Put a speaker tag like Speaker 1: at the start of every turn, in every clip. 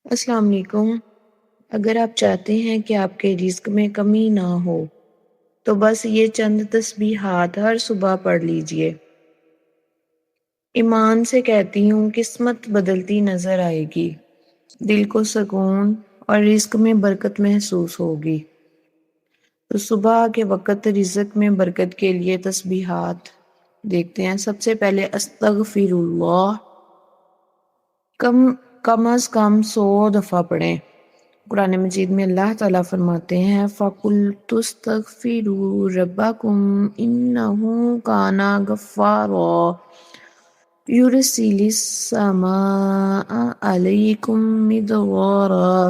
Speaker 1: السلام علیکم۔ اگر آپ چاہتے ہیں کہ آپ کے رزق میں کمی نہ ہو تو بس یہ چند تسبیحات ہر صبح پڑھ لیجئے۔ ایمان سے کہتی ہوں قسمت بدلتی نظر آئے گی، دل کو سکون اور رزق میں برکت محسوس ہوگی۔ تو صبح کے وقت رزق میں برکت کے لیے تسبیحات دیکھتے ہیں۔ سب سے پہلے استغفر اللہ، کم از کم 100 دفعہ پڑھیں۔ قرآن مجید میں اللہ تعالیٰ فرماتے ہیں فَقُلْتُ اسْتَغْفِرُوا رَبَّكُمْ إِنَّهُ كَانَ غَفَّارًا يُرْسِلِ السَّمَاءَ عَلَيْكُمْ مِدْرَارًا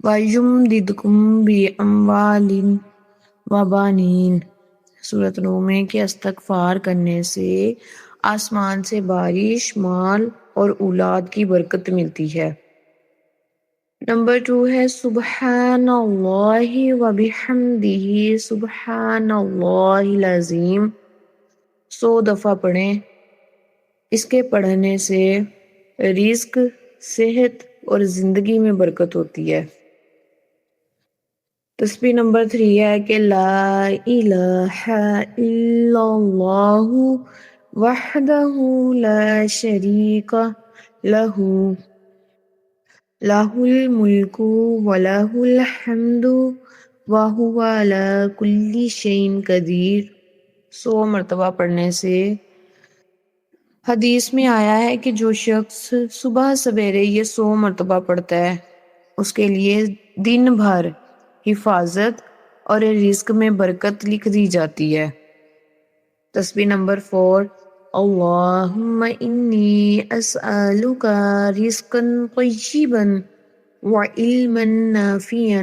Speaker 1: وَيُمْدِدْكُمْ بِأَمْوَالٍ وَبَنِينَ۔ سورۃ روم میں کہ استغفار کرنے سے آسمان سے بارش، مال اور اولاد کی برکت ملتی ہے۔ نمبر 2 ہے سبحان اللہ وبحمدہ سبحان اللہ العظیم، 100 دفعہ پڑھیں۔ اس کے پڑھنے سے رزق، صحت اور زندگی میں برکت ہوتی ہے۔ تسبیح نمبر 3 ہے کہ لا الہ الا اللہ وحدہ لا شریک لہ لہ الملک ولہ الحمد وہو علی کل شیء قدیر، 100 مرتبہ پڑھنے سے حدیث میں آیا ہے کہ جو شخص صبح سویرے یہ 100 مرتبہ پڑھتا ہے اس کے لیے دن بھر حفاظت اور رزق میں برکت لکھ دی جاتی ہے۔ تسبیح نمبر 4 اللہم انی اسألک رزقا طیبا وعلما نافعا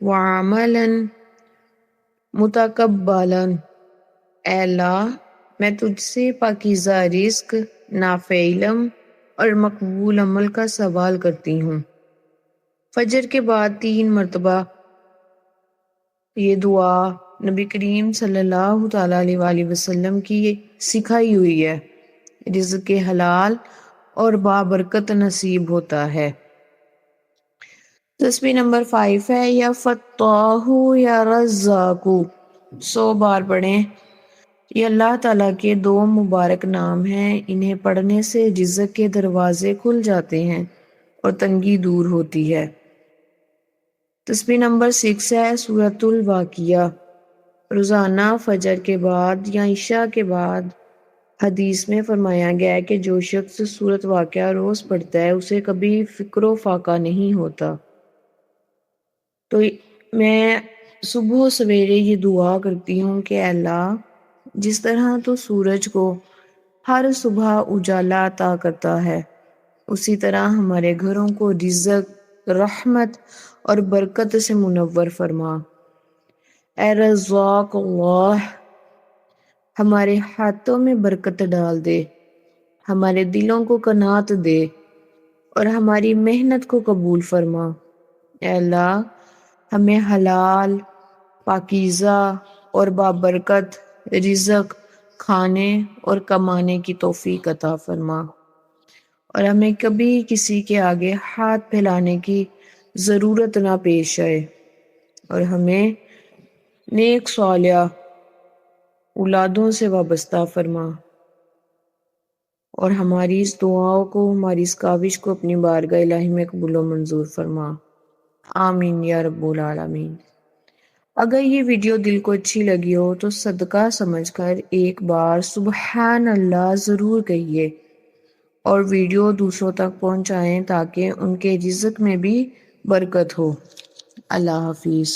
Speaker 1: وعملا متقبلا۔ اے اللہ، میں تجھ سے پاکیزہ رزق، نافع علم اور مقبول عمل کا سوال کرتی ہوں۔ فجر کے بعد 3 مرتبہ یہ دعا نبی کریم صلی اللہ تعالیٰ علیہ وآلہ وسلم کی سکھائی ہوئی ہے۔ رزق کے حلال اور بابرکت نصیب ہوتا ہے۔ تسبیح نمبر 5 ہے یا فتاح یا رزاق، 100 بار پڑھیں۔ یہ اللہ تعالیٰ کے 2 مبارک نام ہیں، انہیں پڑھنے سے رزق کے دروازے کھل جاتے ہیں اور تنگی دور ہوتی ہے۔ تسبیح نمبر 6 ہے سورۃ الواقعہ، روزانہ فجر کے بعد یا عشاء کے بعد حدیث میں فرمایا گیا ہے کہ جو شخص سورۃ واقعہ روز پڑھتا ہے اسے کبھی فکر و فاقہ نہیں ہوتا۔ تو میں صبح سویرے یہ دعا کرتی ہوں کہ اے اللہ، جس طرح تو سورج کو ہر صبح اجالا عطا کرتا ہے اسی طرح ہمارے گھروں کو رزق، رحمت اور برکت سے منور فرما۔ اے رزاق اللہ، ہمارے ہاتھوں میں برکت ڈال دے، ہمارے دلوں کو قناعت دے اور ہماری محنت کو قبول فرما۔ اے اللہ، ہمیں حلال، پاکیزہ اور بابرکت رزق کھانے اور کمانے کی توفیق عطا فرما، اور ہمیں کبھی کسی کے آگے ہاتھ پھیلانے کی ضرورت نہ پیش آئے، اور ہمیں نیک صالحہ اولادوں سے وابستہ فرما، اور ہماری اس دعاؤں کو، ہماری اس کاوش کو اپنی بارگاہ الہی میں قبول و منظور فرما۔ آمین یا رب العالمین۔ اگر یہ ویڈیو دل کو اچھی لگی ہو تو صدقہ سمجھ کر ایک بار سبحان اللہ ضرور کہیے، اور ویڈیو دوسروں تک پہنچائیں تاکہ ان کے رزق میں بھی برکت ہو۔ اللہ حافظ۔